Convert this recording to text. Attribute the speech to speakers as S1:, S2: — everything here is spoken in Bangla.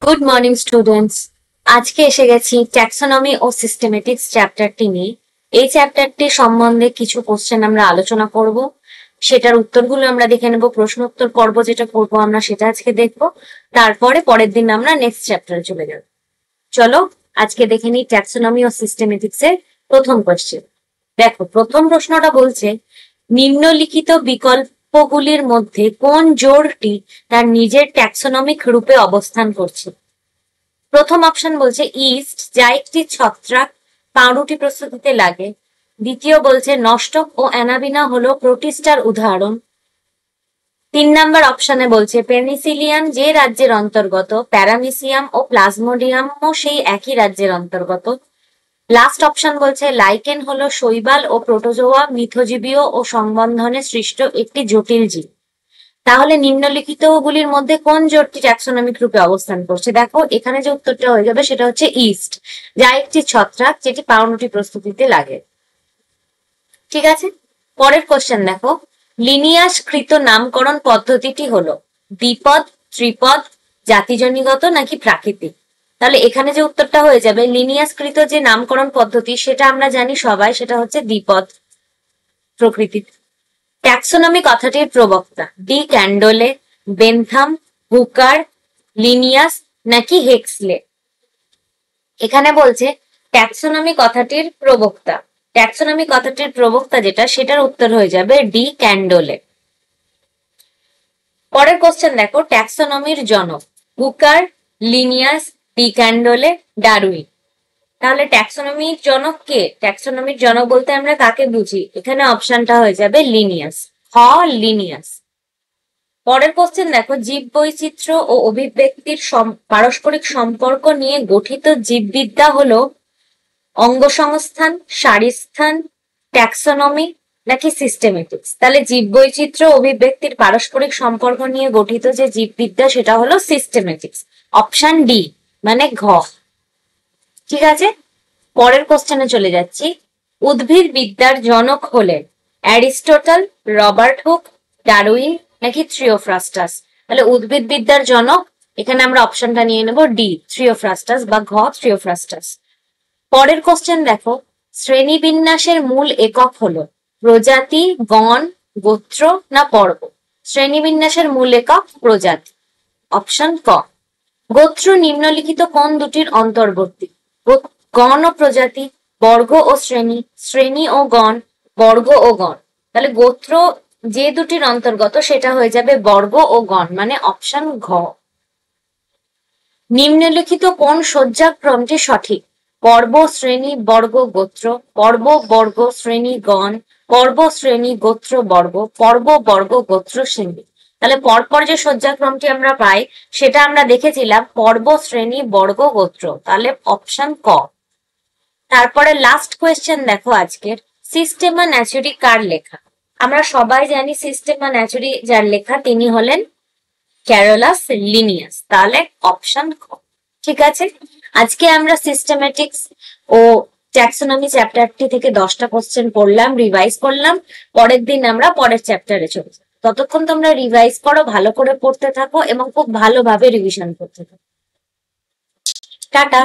S1: Good morning students. আজকে এসে গেছি ট্যাক্সোনমি ও সিস্টেমেটিক্স চ্যাপ্টারটি নিয়ে। এই চ্যাপ্টারটি সম্বন্ধে কিছু কোশ্চেন আমরা আলোচনা করব, সেটার উত্তরগুলো আমরা দেখে নেব। প্রশ্নোত্তর পর্ব যেটা করব আমরা সেটা আজকে দেখব, তারপরে পরের দিন আমরা নেক্সট চ্যাপ্টারে চলে যাব। চলো আজকে দেখে নিই ট্যাক্সোনমি ও সিস্টেমেটিক্স এর প্রথম কোশ্চেন। দেখো, প্রথম প্রশ্নটা বলছে নিম্নলিখিত বিকল্পগুলির মধ্যে কোন জোড়টি তার নিজের ট্যাক্সোনমিক রূপে অবস্থান করছে। প্রথম অপশন বলছে ইস্ট, যা একটি ছত্রাক, পাউরুটি প্রস্তুতিতে লাগে। দ্বিতীয় বলছে নষ্টক ও অ্যানাবিনা হলো প্রোটিস্টার উদাহরণ। 3 নম্বর অপশনে বলছে পেনিসিলিয়াম, যে রাজ্যের অন্তর্গত। প্যারামিসিয়াম ও প্লাজমোডিয়ামও সেই একই রাজ্যের অন্তর্গত। লাস্ট অপশন বলছে লাইকেন হলো শৈবাল ও প্রোটোজোয়া, মিথজীবীয় ও সংবন্ধনে সৃষ্ট একটি জটিল জীব। তাহলে নিম্নলিখিত গুলির মধ্যে কোন জোটটি ট্যাক্সোনমিক রূপে অবস্থান করছে? দেখো, এখানে যে উত্তরটা হয়ে যাবে সেটা হচ্ছে ইস্ট, যা একটি ছত্রাক যেটি পাউরুটি প্রস্তুতিতে লাগে। ঠিক আছে, পরের কোশ্চেন দেখো, লিনিয়াসকৃত নামকরণ পদ্ধতিটি হলো দ্বিপদ, ত্রিপদ, জাতিজনিগত নাকি প্রাকৃতিক? তাহলে এখানে যে উত্তরটা হয়ে যাবে লিনিয়াসকৃত যে নামকরণ পদ্ধতি সেটা আমরা জানি সবাই, সেটা হচ্ছে দ্বিপদ প্রকৃতির। ট্যাক্সোনমি কথাটির প্রবক্তা ডি ক্যান্ডোলে, বেনথাম, হুকার, লিনিয়াস নাকি হেক্সলে? এখানে বলছে ট্যাক্সোনমি কথাটির প্রবক্তা। ট্যাক্সোনমি কথাটির প্রবক্তা যেটা, সেটার উত্তর হয়ে যাবে ডি ক্যান্ডোলে। পরের কোশ্চেন দেখো, ট্যাক্সোনমির জনক হুকার, লিনিয়াস, ডি ক্যান্ডোলে, ডারউইন। তাহলে ট্যাক্সোনমির জনক কে? ট্যাক্সোনমির জনক বলতে আমরা কাকে বুঝি? এখানে অপশনটা হয়ে যাবে লিনিয়াস, হ লিনিয়াস। পরের কোশ্চেন দেখো, জীব বৈচিত্র্য ও অভিব্যক্তির পারস্পরিক সম্পর্ক নিয়ে গঠিত জীববিদ্যা হলো অঙ্গসংস্থান, সারিস্থান, ট্যাক্সোনমি নাকি সিস্টেমেটিক্স? তাহলে জীব বৈচিত্র্য অভিব্যক্তির পারস্পরিক সম্পর্ক নিয়ে গঠিত যে জীববিদ্যা সেটা হলো সিস্টেমেটিক্স, অপশন ডি মানে ঘ। ঠিক আছে, পরের কোশ্চেনে চলে যাচ্ছি। উদ্ভিদ বিদ্যার জনক হলেন অ্যারিস্টটল, রবার্ট হুক, ডারউইন নাকি থিওফ্রাস্টাস? তাহলে উদ্ভিদ বিদ্যার জনক, এখানে আমরা অপশনটা নিয়ে নেব ডি থিওফ্রাস্টাস বা ঘ থিওফ্রাস্টাস। পরের কোশ্চেন দেখো, শ্রেণীবিন্যাসের মূল একক হলো প্রজাতি, গণ, গোত্র না পর্ব? শ্রেণীবিন্যাসের মূল একক প্রজাতি, অপশন ক। গোত্র নিম্নলিখিত কোন দুটির অন্তর্বর্তী? গণ ও প্রজাতি, বর্গ ও শ্রেণী, শ্রেণী ও গণ, বর্গ ও গণ। তাহলে গোত্র যে দুটির অন্তর্গত সেটা হয়ে যাবে বর্গ ও গণ, মানে অপশন ঘ। নিম্নলিখিত কোন সজ্জাক্রমটি সঠিক? পর্ব, শ্রেণী, বর্গ, গোত্র, পর্ব, বর্গ, শ্রেণী, গণ, পর্ব, শ্রেণী, গোত্র, বর্গ, পর্ব, বর্গ, গোত্র, শ্রেণী। তাহলে পরপর যে সজ্জাক্রমটি আমরা পাই সেটা আমরা দেখেছিলাম পর্ব, শ্রেণী, বর্গ, গোত্র, তাহলে অপশন ক। তারপরে লাস্ট কোয়েশ্চেন দেখো আজকের, সিস্টেমা ন্যাচুরি কার লেখা? আমরা সবাই জানি সিস্টেমা ন্যাচুরি যার লেখা তিনি হলেন ক্যারোলাস লিনিয়াস, তাহলে অপশন ক। ঠিক আছে, আজকে আমরা সিস্টেমেটিক্স ও ট্যাক্সোনমি চ্যাপ্টারটি থেকে 10টা কোশ্চেন পড়লাম, রিভাইজ করলাম। পরের দিন আমরা পরের চ্যাপ্টারে চলে যাব। ততক্ষণ তোমরা রিভাইজ করো, ভালো করে পড়তে থাকো এবং খুব ভালোভাবে রিভিশন করতে থাকো। টাটা।